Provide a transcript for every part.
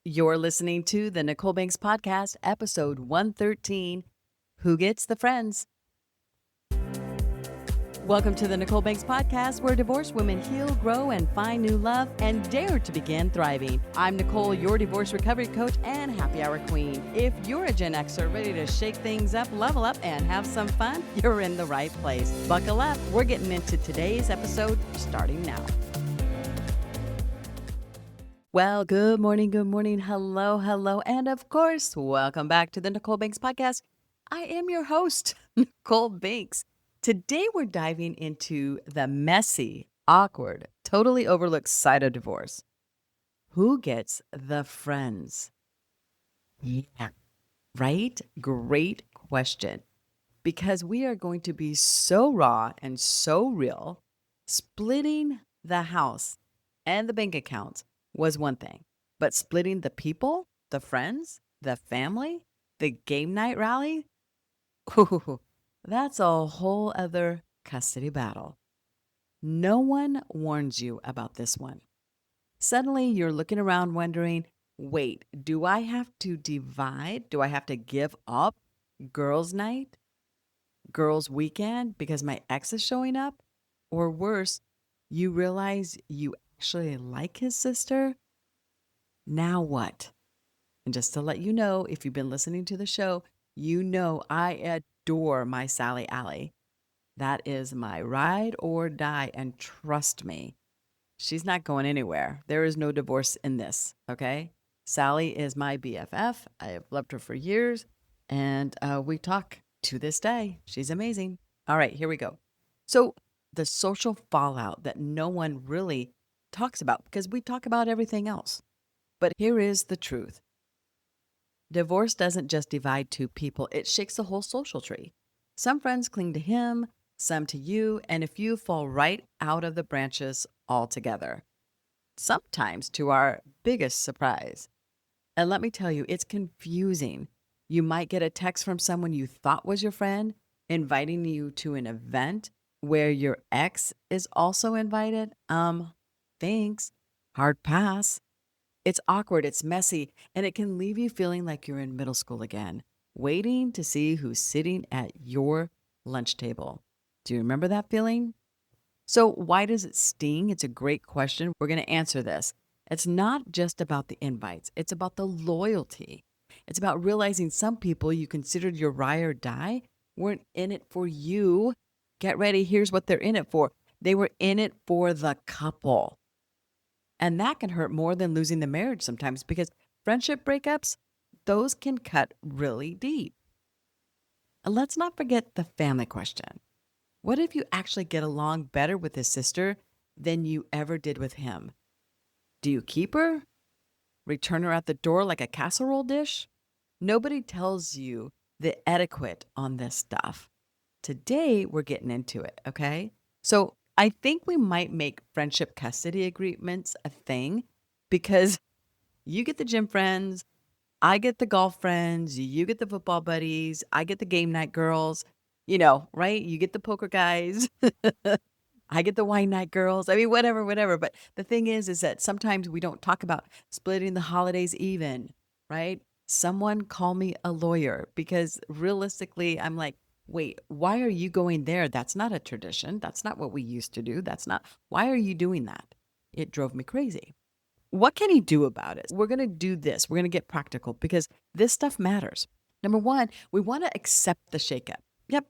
You're listening to the Nicole Banks Podcast, episode 113, Who Gets the Friends? Welcome to the Nicole Banks Podcast, where divorced women heal, grow, and find new love and dare to begin thriving. I'm Nicole, your divorce recovery coach and happy hour queen. If you're a Gen Xer ready to shake things up, level up, and have some fun, you're in the right place. Buckle up. We're getting into today's episode starting now. Well, good morning, hello, and of course, welcome back to the Nicole Banks Podcast. I am your host, Nicole Banks. Today, we're diving into the messy, awkward, totally overlooked side of divorce. Who gets the friends? Yeah, right? Great question. Because we are going to be so raw and so real. Splitting the house and the bank accounts was one thing, but splitting the people, the friends, the family, the game night rally, ooh, that's a whole other custody battle. No one warns you about this one. Suddenly you're looking around wondering, wait, do I have to divide? Do I have to give up girls' night, girls' weekend because my ex is showing up? Or worse, you realize you actually like his sister? Now what? And just to let you know, if you've been listening to the show, you know I adore my Sally Alley. That is my ride or die. And trust me, she's not going anywhere. There is no divorce in this, okay? Sally is my BFF. I have loved her for years, and we talk to this day. She's amazing. All right, here we go. So, the social fallout that no one really talks about because we talk about everything else. But here is the truth. Divorce doesn't just divide two people, it shakes the whole social tree. Some friends cling to him, some to you, and a few fall right out of the branches altogether. Sometimes to our biggest surprise. And let me tell you, it's confusing. You might get a text from someone you thought was your friend inviting you to an event where your ex is also invited. Thanks. Hard pass. It's awkward, it's messy, and it can leave you feeling like you're in middle school again, waiting to see who's sitting at your lunch table. Do you remember that feeling? So, why does it sting? It's a great question. We're going to answer this. It's not just about the invites, it's about the loyalty. It's about realizing some people you considered your ride or die weren't in it for you. Get ready. Here's what they're in it for. They were in it for the couple. And that can hurt more than losing the marriage sometimes because friendship breakups, those can cut really deep. And let's not forget the family question. What if you actually get along better with his sister than you ever did with him? Do you keep her? Return her at the door like a casserole dish? Nobody tells you the etiquette on this stuff. Today, we're getting into it, okay? So I think we might make friendship custody agreements a thing because you get the gym friends, I get the golf friends, you get the football buddies, I get the game night girls, right? You get the poker guys, I get the wine night girls. I mean, whatever. But the thing is that sometimes we don't talk about splitting the holidays even, right? Someone call me a lawyer because realistically, I'm like, wait, why are you going there? That's not a tradition. That's not what we used to do. Why are you doing that? It drove me crazy. What can he do about it? We're going to do this. We're going to get practical because this stuff matters. Number one, we want to accept the shakeup. Yep.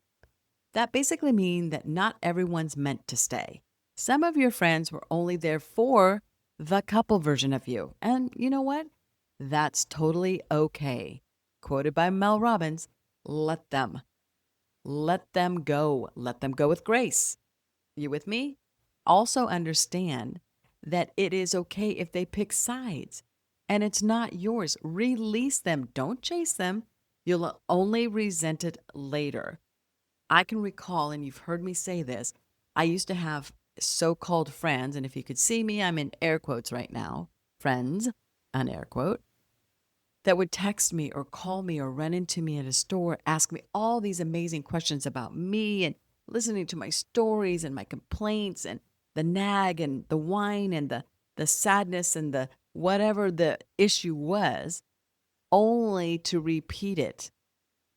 That basically means that not everyone's meant to stay. Some of your friends were only there for the couple version of you. And you know what? That's totally okay. Quoted by Mel Robbins, let them. Let them go. Let them go with grace. You with me? Also understand that it is okay if they pick sides and it's not yours. Release them. Don't chase them. You'll only resent it later. I can recall, and you've heard me say this, I used to have so-called friends, and if you could see me, I'm in air quotes right now, friends, an air quote, that would text me or call me or run into me at a store, ask me all these amazing questions about me and listening to my stories and my complaints and the nag and the whine and the sadness and the whatever the issue was, only to repeat it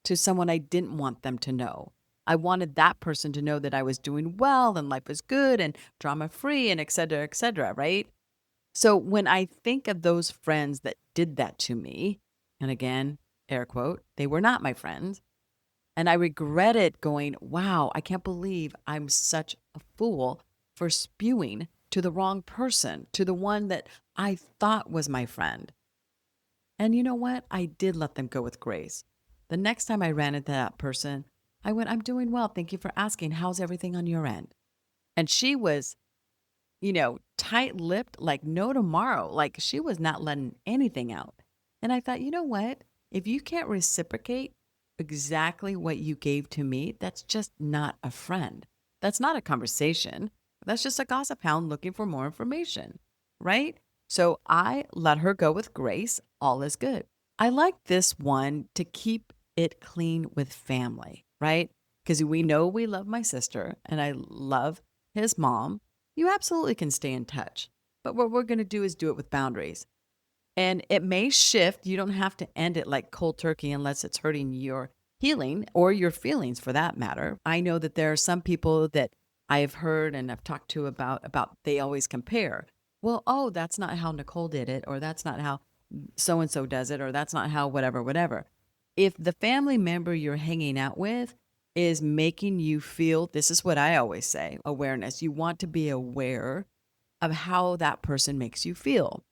to someone I didn't want them to know. I wanted that person to know that I was doing well and life was good and drama free and et cetera, right? So when I think of those friends that did that to me, and again, air quote, they were not my friends. And I regretted going, wow, I can't believe I'm such a fool for spewing to the wrong person, to the one that I thought was my friend. And you know what? I did let them go with grace. The next time I ran into that person, I went, I'm doing well. Thank you for asking. How's everything on your end? And she was, tight lipped, like no tomorrow. Like she was not letting anything out. And I thought, you know what? If you can't reciprocate exactly what you gave to me, that's just not a friend. That's not a conversation. That's just a gossip hound looking for more information, right? So I let her go with grace. All is good. I like this one to keep it clean with family, right? Because we know we love my sister and I love his mom. You absolutely can stay in touch. But what we're going to do is do it with boundaries. And it may shift. You don't have to end it like cold turkey unless it's hurting your healing or your feelings for that matter. I know that there are some people that I've heard and I've talked to about they always compare. Well, oh, that's not how Nichole did it, or that's not how so and so does it, or that's not how whatever, whatever. If the family member you're hanging out with is making you feel, this is what I always say, awareness. You want to be aware of how that person makes you feel.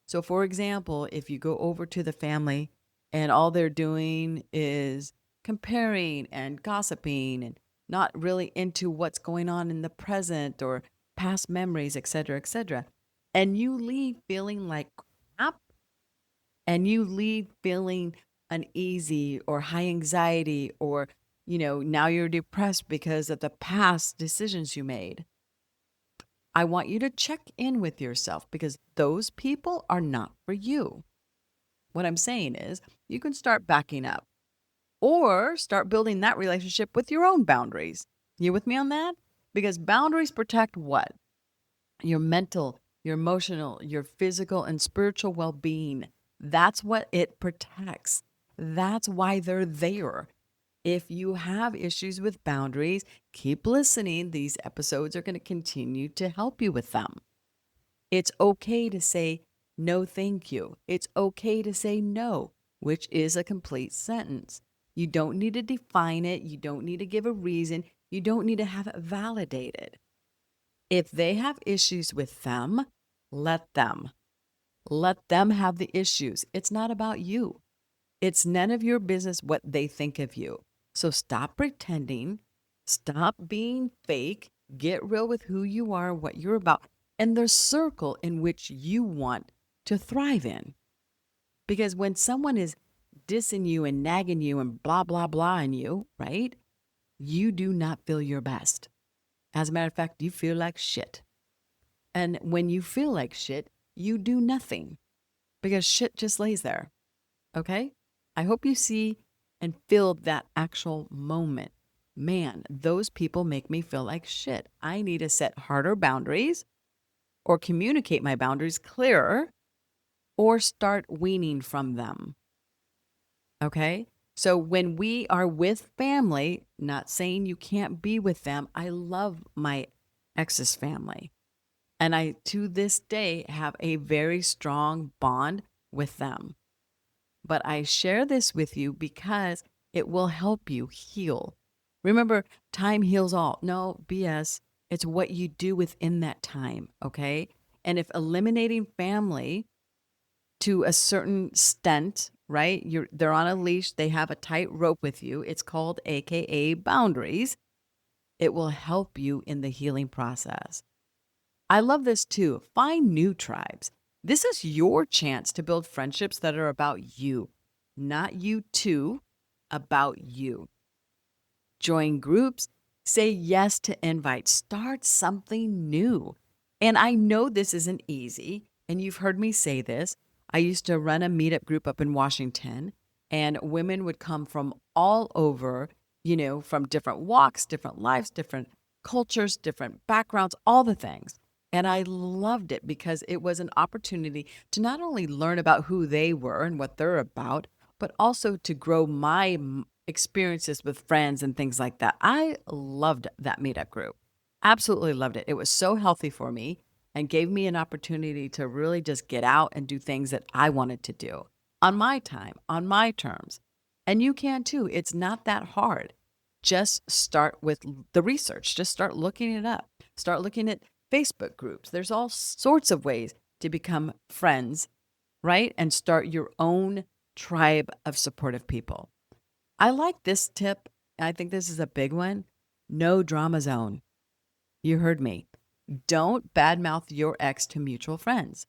So, for example, if you go over to the family and all they're doing is comparing and gossiping and not really into what's going on in the present or past memories, et cetera, and you leave feeling like crap and you leave feeling uneasy or high anxiety or, now you're depressed because of the past decisions you made. I want you to check in with yourself because those people are not for you. What I'm saying is, you can start backing up or start building that relationship with your own boundaries. You with me on that? Because boundaries protect what? Your mental, your emotional, your physical, and spiritual well being. That's what it protects. That's why they're there. If you have issues with boundaries, keep listening. These episodes are going to continue to help you with them. It's okay to say no, thank you. It's okay to say no, which is a complete sentence. You don't need to define it. You don't need to give a reason. You don't need to have it validated. If they have issues with them, let them. Let them have the issues. It's not about you. It's none of your business what they think of you. So stop pretending, stop being fake, get real with who you are, what you're about, and the circle in which you want to thrive in. Because when someone is dissing you and nagging you and blah, blah, blah in you, right? You do not feel your best. As a matter of fact, you feel like shit. And when you feel like shit, you do nothing because shit just lays there. Okay? I hope you see and feel that actual moment. Man, those people make me feel like shit. I need to set harder boundaries or communicate my boundaries clearer or start weaning from them. Okay? So when we are with family, not saying you can't be with them, I love my ex's family. And I, to this day, have a very strong bond with them. But I share this with you because it will help you heal. Remember, time heals all. No, BS. It's what you do within that time, okay? And if eliminating family to a certain extent, right? They're on a leash, they have a tight rope with you. It's called AKA boundaries. It will help you in the healing process. I love this too. Find new tribes. This is your chance to build friendships that are about you, not you too, about you. Join groups, say yes to invites, start something new. And I know this isn't easy, and you've heard me say this. I used to run a meetup group up in Washington, and women would come from all over, from different walks, different lives, different cultures, different backgrounds, all the things. And I loved it because it was an opportunity to not only learn about who they were and what they're about, but also to grow my experiences with friends and things like that. I loved that meetup group. Absolutely loved it. It was so healthy for me and gave me an opportunity to really just get out and do things that I wanted to do on my time, on my terms. And you can too. It's not that hard. Just start with the research, just start looking it up, start looking at Facebook groups. There's all sorts of ways to become friends, right? And start your own tribe of supportive people. I like this tip. I think this is a big one. No drama zone. You heard me. Don't badmouth your ex to mutual friends.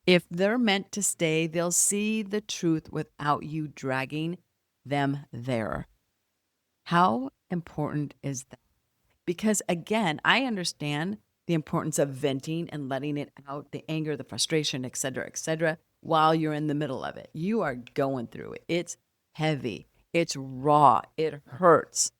If they're meant to stay, they'll see the truth without you dragging them there. How important is that? Because again, I understand the importance of venting and letting it out, the anger, the frustration, et cetera, while you're in the middle of it. You are going through it. It's heavy, it's raw, it hurts.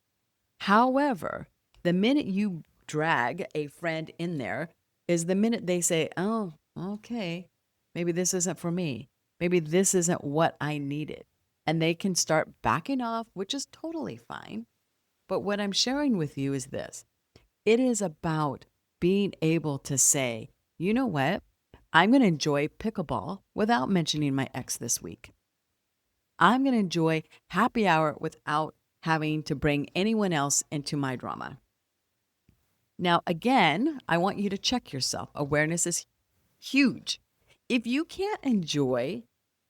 However, the minute you drag a friend in there is the minute they say, oh, okay, maybe this isn't for me. Maybe this isn't what I needed. And they can start backing off, which is totally fine. But what I'm sharing with you is this: it is about being able to say, you know what? I'm going to enjoy pickleball without mentioning my ex this week. I'm going to enjoy happy hour without having to bring anyone else into my drama. Now, again, I want you to check yourself. Awareness is huge. If you can't enjoy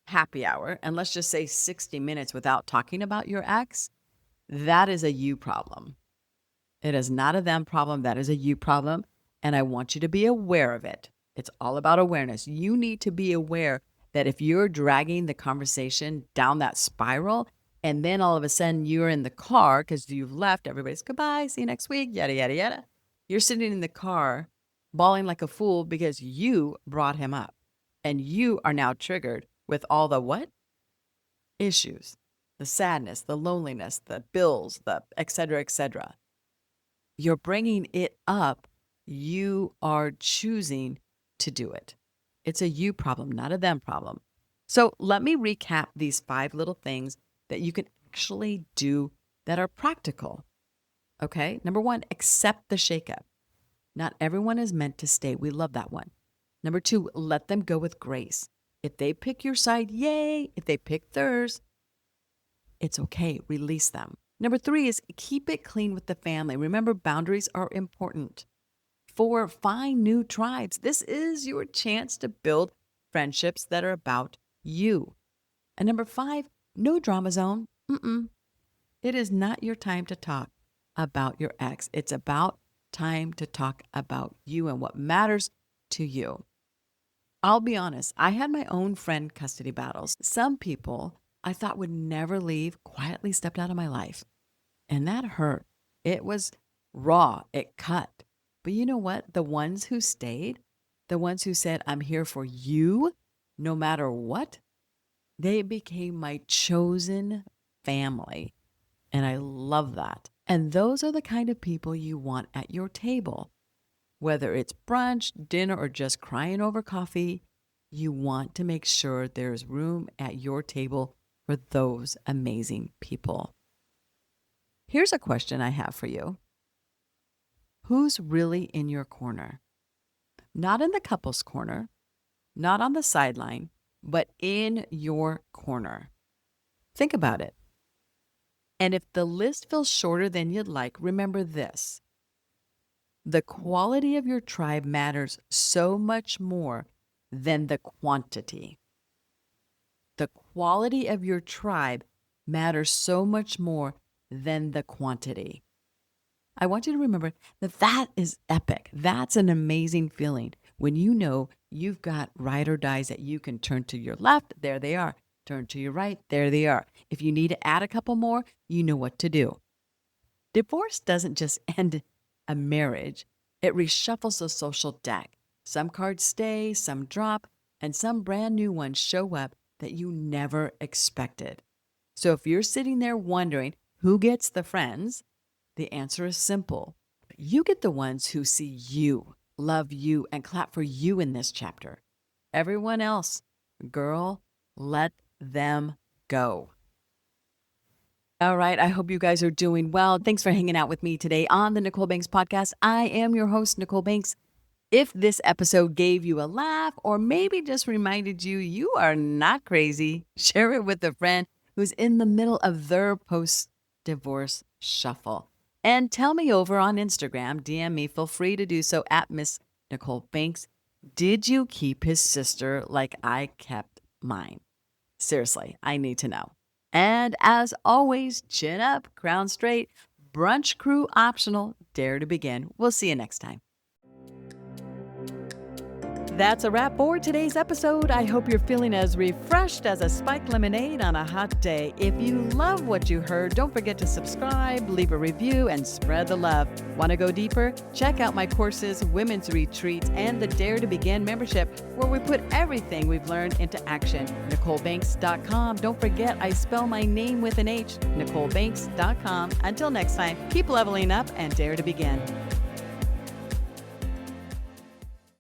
happy hour, and let's just say 60 minutes without talking about your ex, that is a you problem. It is not a them problem. That is a you problem. And I want you to be aware of it. It's all about awareness. You need to be aware that if you're dragging the conversation down that spiral, and then all of a sudden you're in the car because you've left, everybody's goodbye, see you next week, yada, yada, yada. You're sitting in the car bawling like a fool because you brought him up and you are now triggered with all the what? Issues, the sadness, the loneliness, the bills, the et cetera, et cetera. You're bringing it up. You are choosing to do it. It's a you problem, not a them problem. So let me recap these 5 little things that you can actually do that are practical. Okay. Number 1, accept the shakeup. Not everyone is meant to stay. We love that one. Number 2, let them go with grace. If they pick your side, yay. If they pick theirs, it's okay. Release them. Number 3 is keep it clean with the family. Remember, boundaries are important. 4, find new tribes. This is your chance to build friendships that are about you. And number 5, no drama zone. It is not your time to talk about your ex. It's about time to talk about you and what matters to you. I'll be honest, I had my own friend custody battles. Some people I thought would never leave quietly stepped out of my life. And that hurt. It was raw. It cut. But you know what? The ones who stayed, the ones who said, I'm here for you, no matter what, they became my chosen family. And I love that. And those are the kind of people you want at your table. Whether it's brunch, dinner, or just crying over coffee, you want to make sure there's room at your table for those amazing people. Here's a question I have for you. Who's really in your corner? Not in the couple's corner, not on the sideline, but in your corner. Think about it. And if the list feels shorter than you'd like, remember this. The quality of your tribe matters so much more than the quantity. The quality of your tribe matters so much more than the quantity. I want you to remember that that is epic. That's an amazing feeling when you know you've got ride or dies that you can turn to your left, there they are. Turn to your right, there they are. If you need to add a couple more, you know what to do. Divorce doesn't just end a marriage, it reshuffles the social deck. Some cards stay, some drop, and some brand new ones show up that you never expected. So if you're sitting there wondering who gets the friends, the answer is simple. You get the ones who see you. love you and clap for you in this chapter. Everyone else, girl, let them go. All right. I hope you guys are doing well. Thanks for hanging out with me today on the Nichole Banks podcast. I am your host, Nichole Banks. If this episode gave you a laugh or maybe just reminded you you are not crazy, share it with a friend who's in the middle of their post-divorce shuffle. And tell me over on Instagram, DM me, feel free to do so at Miss Nichole Banks. Did you keep his sister like I kept mine? Seriously, I need to know. And as always, chin up, crown straight, brunch crew optional, dare to begin. We'll see you next time. That's a wrap for today's episode. I hope you're feeling as refreshed as a spiked lemonade on a hot day. If you love what you heard, don't forget to subscribe, leave a review, and spread the love. Want to go deeper? Check out my courses, women's retreats, and the Dare to Begin membership, where we put everything we've learned into action. NicholeBanks.com. Don't forget, I spell my name with an H. NicholeBanks.com. Until next time, keep leveling up and dare to begin.